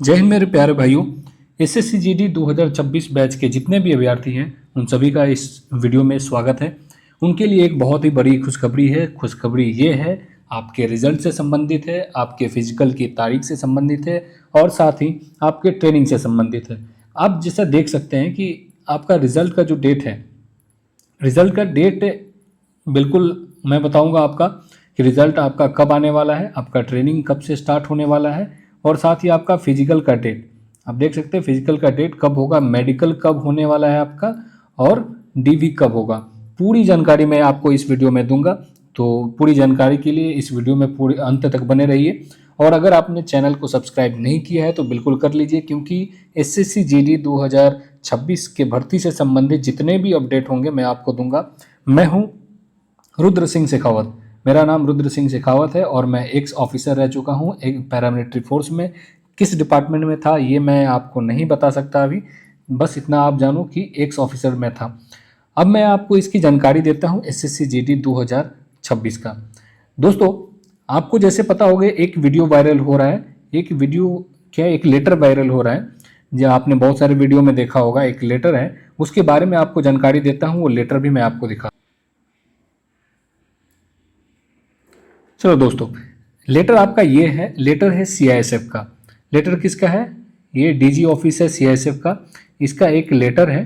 जय हिंद मेरे प्यारे भाइयों। एसएससी जीडी 2026 बैच के जितने भी अभ्यर्थी हैं उन सभी का इस वीडियो में स्वागत है। उनके लिए एक बहुत ही बड़ी खुशखबरी है। खुशखबरी ये है, आपके रिजल्ट से संबंधित है, आपके फिजिकल की तारीख से संबंधित है और साथ ही आपके ट्रेनिंग से संबंधित है। आप जैसा देख सकते हैं कि आपका रिजल्ट का जो डेट है, रिजल्ट का डेट बिल्कुल मैं बताऊंगा आपका कि रिजल्ट आपका कब आने वाला है, आपका ट्रेनिंग कब से स्टार्ट होने वाला है और साथ ही आपका फिजिकल का डेट। आप देख सकते हैं फिजिकल का डेट कब होगा, मेडिकल कब होने वाला है आपका और डीवी कब होगा। पूरी जानकारी मैं आपको इस वीडियो में दूंगा, तो पूरी जानकारी के लिए इस वीडियो में पूरे अंत तक बने रहिए। और अगर आपने चैनल को सब्सक्राइब नहीं किया है तो बिल्कुल कर लीजिए, क्योंकि एसएससी जीडी 2026 के भर्ती से संबंधित जितने भी अपडेट होंगे मैं आपको दूंगा। मैं हूं रुद्र सिंह शेखावत, मेरा नाम रुद्र सिंह शेखावत है और मैं एक्स ऑफिसर रह चुका हूं एक पैरामिलिट्री फोर्स में। किस डिपार्टमेंट में था ये मैं आपको नहीं बता सकता अभी, बस इतना आप जानो कि एक्स ऑफिसर में था। अब मैं आपको इसकी जानकारी देता हूं एसएससी जीडी 2026 का। दोस्तों, आपको जैसे पता होगा एक वीडियो वायरल हो रहा है, एक लेटर वायरल हो रहा है, जो आपने बहुत सारे वीडियो में देखा होगा। एक लेटर है, उसके बारे में आपको जानकारी देता हूं। वो लेटर भी मैं आपको दिखा। चलो दोस्तों, लेटर आपका ये है, लेटर है सीआईएसएफ का। लेटर किसका है? ये डीजी ऑफिस है सीआईएसएफ का, इसका एक लेटर है।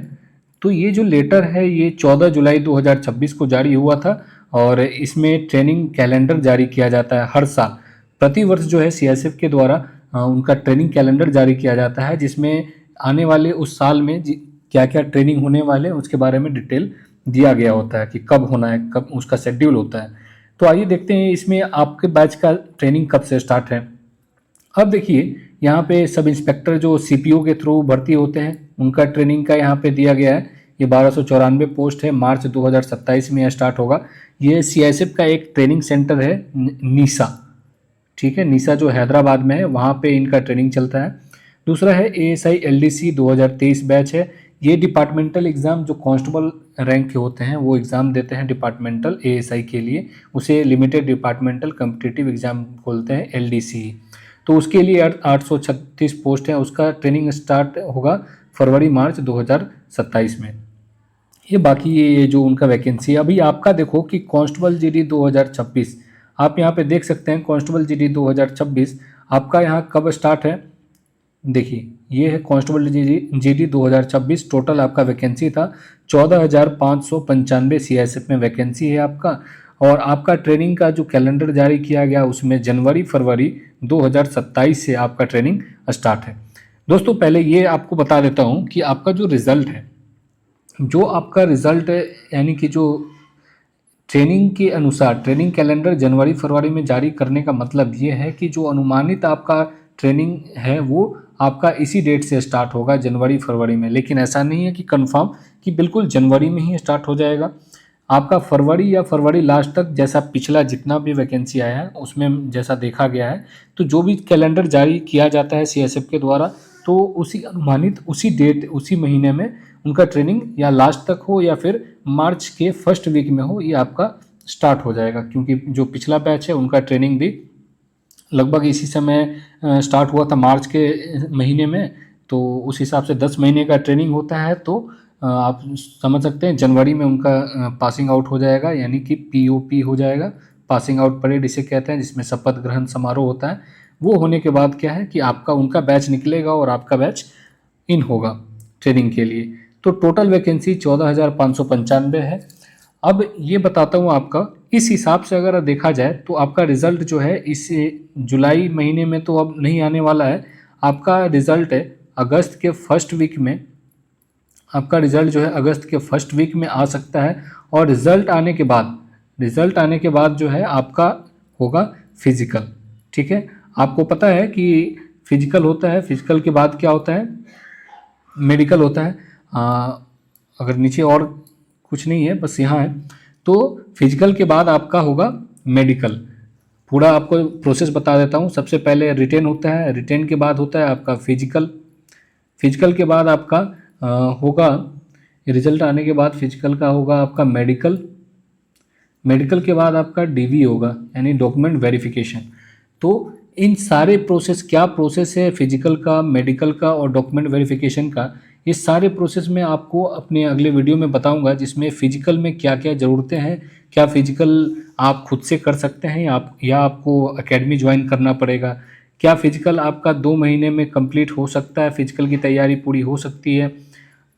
तो ये जो लेटर है ये 14 जुलाई 2026 को जारी हुआ था और इसमें ट्रेनिंग कैलेंडर जारी किया जाता है हर साल। प्रतिवर्ष जो है सीआईएसएफ के द्वारा उनका ट्रेनिंग कैलेंडर जारी किया जाता है, जिसमें आने वाले उस साल में क्या क्या ट्रेनिंग होने वाले उसके बारे में डिटेल दिया गया होता है कि कब होना है, कब उसका शेड्यूल होता है। तो आइए देखते हैं इसमें आपके बैच का ट्रेनिंग कब से स्टार्ट है। अब देखिए यहाँ पे सब इंस्पेक्टर जो सीपीओ के थ्रू भर्ती होते हैं उनका ट्रेनिंग का यहाँ पे दिया गया है। ये 1294 पोस्ट है, मार्च 2027 में यह स्टार्ट होगा। ये सीआईएसएफ का एक ट्रेनिंग सेंटर है नीसा, ठीक है, नीसा जो हैदराबाद में है, वहाँ पे इनका ट्रेनिंग चलता है। दूसरा है एएसआई एलडीसी 2023 बैच है। ये डिपार्टमेंटल एग्ज़ाम जो कांस्टेबल रैंक के होते हैं वो एग्ज़ाम देते हैं डिपार्टमेंटल एएसआई के लिए, उसे लिमिटेड डिपार्टमेंटल कम्पिटिटिव एग्ज़ाम बोलते हैं एलडीसी। तो उसके लिए 836 पोस्ट है, उसका ट्रेनिंग स्टार्ट होगा फरवरी मार्च 2027 में। ये बाकी ये जो उनका वैकेंसी है अभी आपका देखो कि कांस्टेबल जीडी 2026 आप यहाँ पे देख सकते हैं। कांस्टेबल जीडी 2026 आपका यहाँ कब स्टार्ट है, देखिए ये है कांस्टेबल जीडी 2026। टोटल आपका वैकेंसी था 14,595 सीआईएसएफ में वैकेंसी है आपका। और आपका ट्रेनिंग का जो कैलेंडर जारी किया गया उसमें जनवरी फरवरी 2027 से आपका ट्रेनिंग स्टार्ट है। दोस्तों, पहले ये आपको बता देता हूँ कि आपका जो रिज़ल्ट है, जो आपका रिज़ल्ट है यानी कि जो ट्रेनिंग के अनुसार ट्रेनिंग कैलेंडर जनवरी फरवरी में जारी करने का मतलब ये है कि जो अनुमानित आपका ट्रेनिंग है वो आपका इसी डेट से स्टार्ट होगा जनवरी फरवरी में। लेकिन ऐसा नहीं है कि कंफर्म कि बिल्कुल जनवरी में ही स्टार्ट हो जाएगा। आपका फरवरी या फरवरी लास्ट तक, जैसा पिछला जितना भी वैकेंसी आया है उसमें जैसा देखा गया है, तो जो भी कैलेंडर जारी किया जाता है सीएसएफ के द्वारा तो उसी अनुमानित उसी डेट उसी महीने में उनका ट्रेनिंग या लास्ट तक हो या फिर मार्च के फर्स्ट वीक में हो, ये आपका स्टार्ट हो जाएगा। क्योंकि जो पिछला बैच है उनका ट्रेनिंग भी लगभग इसी समय स्टार्ट हुआ था मार्च के महीने में, तो उस हिसाब से 10 महीने का ट्रेनिंग होता है। तो आप समझ सकते हैं जनवरी में उनका पासिंग आउट हो जाएगा, यानी कि पीओपी हो जाएगा, पासिंग आउट परेड इसे कहते हैं, जिसमें शपथ ग्रहण समारोह होता है। वो होने के बाद क्या है कि आपका उनका बैच निकलेगा और आपका बैच इन होगा ट्रेनिंग के लिए। तो टोटल वैकेंसी 14,595 है। अब ये बताता हूँ आपका, इस हिसाब से अगर देखा जाए तो आपका रिज़ल्ट जो है इस जुलाई महीने में तो अब नहीं आने वाला है। आपका रिज़ल्ट है अगस्त के फर्स्ट वीक में, आपका रिज़ल्ट जो है अगस्त के फर्स्ट वीक में आ सकता है। और रिज़ल्ट आने के बाद जो है आपका होगा फिजिकल, ठीक है। आपको पता है कि फिजिकल होता है, फिजिकल के बाद क्या होता है, मेडिकल होता है। अगर नीचे और कुछ नहीं है, बस यहाँ है। तो फिजिकल के बाद आपका होगा मेडिकल। पूरा आपको प्रोसेस बता देता हूँ। सबसे पहले रिटेन होता है, रिटेन के बाद होता है आपका फिजिकल, फिजिकल के बाद आपका होगा, रिजल्ट आने के बाद फिजिकल का होगा आपका मेडिकल, मेडिकल के बाद आपका डीवी होगा यानी डॉक्यूमेंट वेरिफिकेशन। तो इन सारे प्रोसेस, क्या प्रोसेस है फिजिकल का, मेडिकल का और डॉक्यूमेंट वेरिफिकेशन का, ये सारे प्रोसेस मैं आपको अपने अगले वीडियो में बताऊंगा, जिसमें फिजिकल में क्या क्या ज़रूरतें हैं, क्या फिजिकल आप खुद से कर सकते हैं या आपको एकेडमी ज्वाइन करना पड़ेगा, क्या फिजिकल आपका 2 महीने में कंप्लीट हो सकता है, फिजिकल की तैयारी पूरी हो सकती है,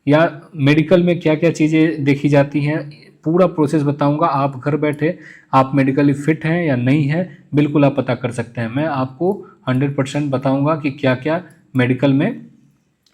या मेडिकल में क्या क्या चीज़ें देखी जाती हैं, पूरा प्रोसेस बताऊंगा। आप घर बैठे आप मेडिकली फिट हैं या नहीं है, बिल्कुल आप पता कर सकते हैं। मैं आपको 100% बताऊंगा कि क्या क्या मेडिकल में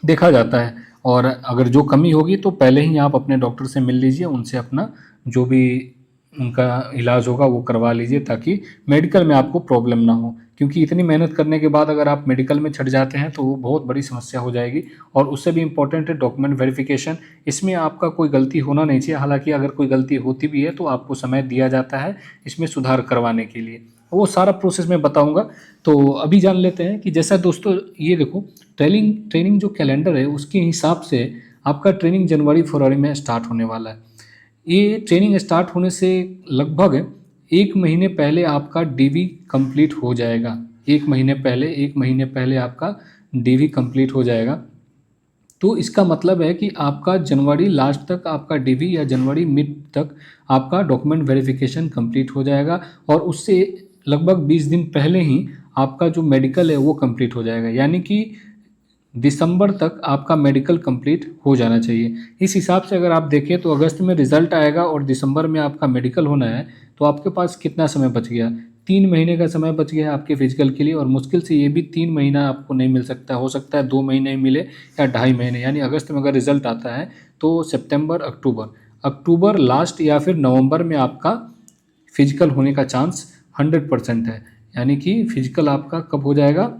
देखा जाता है, और अगर जो कमी होगी तो पहले ही आप अपने डॉक्टर से मिल लीजिए, उनसे अपना जो भी उनका इलाज होगा वो करवा लीजिए, ताकि मेडिकल में आपको प्रॉब्लम ना हो। क्योंकि इतनी मेहनत करने के बाद अगर आप मेडिकल में छट जाते हैं तो वो बहुत बड़ी समस्या हो जाएगी। और उससे भी इम्पोर्टेंट है डॉक्यूमेंट वेरिफिकेशन। इसमें आपका कोई गलती होना नहीं चाहिए, हालांकि अगर कोई गलती होती भी है तो आपको समय दिया जाता है इसमें सुधार करवाने के लिए। वो सारा प्रोसेस मैं बताऊंगा। तो अभी जान लेते हैं कि जैसा दोस्तों ये देखो, ट्रेनिंग जो कैलेंडर है उसके हिसाब से आपका ट्रेनिंग जनवरी फरवरी में स्टार्ट होने वाला है। ये ट्रेनिंग स्टार्ट होने से लगभग 1 महीने पहले आपका डीवी कंप्लीट हो जाएगा। 1 महीने पहले आपका डीवी कंप्लीट हो जाएगा। तो इसका मतलब है कि आपका जनवरी लास्ट तक आपका डीवी या जनवरी मिड तक आपका डॉक्यूमेंट वेरिफिकेशन कंप्लीट हो जाएगा, और उससे लगभग 20 दिन पहले ही आपका जो मेडिकल है वो कंप्लीट हो जाएगा। यानी कि दिसंबर तक आपका मेडिकल कंप्लीट हो जाना चाहिए। इस हिसाब से अगर आप देखें तो अगस्त में रिजल्ट आएगा और दिसंबर में आपका मेडिकल होना है, तो आपके पास कितना समय बच गया? 3 महीने का समय बच गया आपके फिजिकल के लिए, और मुश्किल से ये भी 3 महीना आपको नहीं मिल सकता, हो सकता है 2 महीने मिले या 2.5 महीने। यानी अगस्त में अगर रिजल्ट आता है तो सितंबर अक्टूबर लास्ट या फिर नवंबर में आपका फिजिकल होने का चांस 100% है। यानी कि फिजिकल आपका कब हो जाएगा?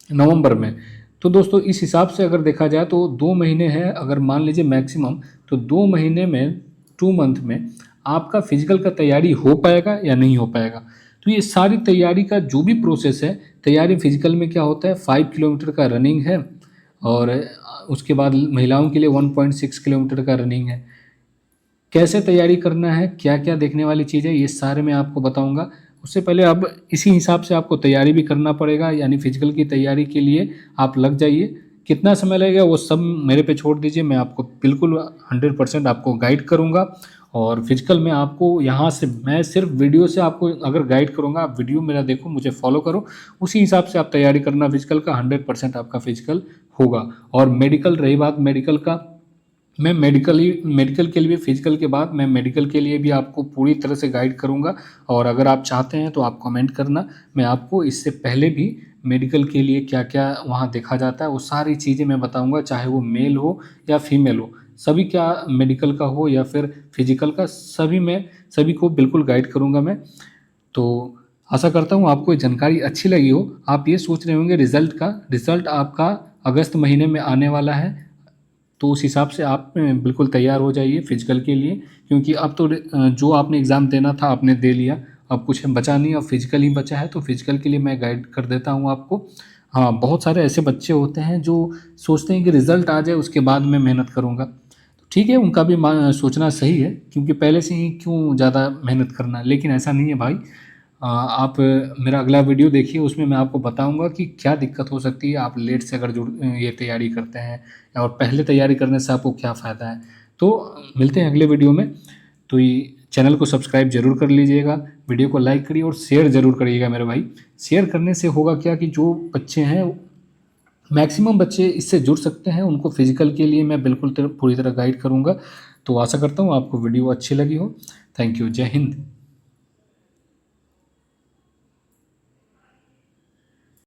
नवंबर में। तो दोस्तों इस हिसाब से अगर देखा जाए तो 2 महीने हैं, अगर मान लीजिए मैक्सिमम, तो 2 महीने में 2 मंथ में आपका फिजिकल का तैयारी हो पाएगा या नहीं हो पाएगा। तो ये सारी तैयारी का जो भी प्रोसेस है, तैयारी फिजिकल में क्या होता है, 5 किलोमीटर का रनिंग है, और उसके बाद महिलाओं के लिए 1.6 किलोमीटर का रनिंग है। कैसे तैयारी करना है, क्या क्या देखने वाली चीज़ है, ये सारे मैं आपको बताऊंगा। उससे पहले अब इसी हिसाब से आपको तैयारी भी करना पड़ेगा, यानी फिजिकल की तैयारी के लिए आप लग जाइए। कितना समय लगेगा वो सब मेरे पे छोड़ दीजिए, मैं आपको बिल्कुल 100% आपको गाइड करूंगा। और फिजिकल में आपको यहाँ से मैं सिर्फ वीडियो से आपको अगर गाइड करूँगा, आप वीडियो मेरा देखो, मुझे फॉलो करो, उसी हिसाब से आप तैयारी करना फिजिकल का, 100% आपका फिजिकल होगा। और मेडिकल, रही बात मेडिकल का, मैं मेडिकल के लिए फिजिकल के बाद मैं मेडिकल के लिए भी आपको पूरी तरह से गाइड करूंगा। और अगर आप चाहते हैं तो आप कमेंट करना, मैं आपको इससे पहले भी मेडिकल के लिए क्या क्या वहाँ देखा जाता है वो सारी चीज़ें मैं बताऊंगा, चाहे वो मेल हो या फीमेल हो, सभी, क्या मेडिकल का हो या फिर फिजिकल का, सभी को बिल्कुल गाइड करूँगा मैं। तो आशा करता हूँ आपको ये जानकारी अच्छी लगी हो। आप ये सोच रहे होंगे रिज़ल्ट आपका अगस्त महीने में आने वाला है, तो उस हिसाब से आप बिल्कुल तैयार हो जाइए फिजिकल के लिए। क्योंकि अब तो जो आपने एग्ज़ाम देना था आपने दे लिया, अब कुछ बचा नहीं, अब फिजिकल ही बचा है। तो फिजिकल के लिए मैं गाइड कर देता हूँ आपको। हाँ, बहुत सारे ऐसे बच्चे होते हैं जो सोचते हैं कि रिज़ल्ट आ जाए उसके बाद मैं मेहनत करूँगा। तो ठीक है, उनका भी सोचना सही है, क्योंकि पहले से ही क्यों ज़्यादा मेहनत करना। लेकिन ऐसा नहीं है भाई। आप मेरा अगला वीडियो देखिए, उसमें मैं आपको बताऊंगा कि क्या दिक्कत हो सकती है आप लेट से अगर ये तैयारी करते हैं, और पहले तैयारी करने से आपको क्या फ़ायदा है। तो मिलते हैं अगले वीडियो में। तो ये चैनल को सब्सक्राइब जरूर कर लीजिएगा, वीडियो को लाइक करिए और शेयर ज़रूर करिएगा मेरे भाई। शेयर करने से होगा क्या कि जो बच्चे हैं, मैक्सिमम बच्चे इससे जुड़ सकते हैं, उनको फिजिकल के लिए मैं बिल्कुल पूरी तरह गाइड करूँगा। तो आशा करता हूँ आपको वीडियो अच्छी लगी हो। Thank you. जय हिंद।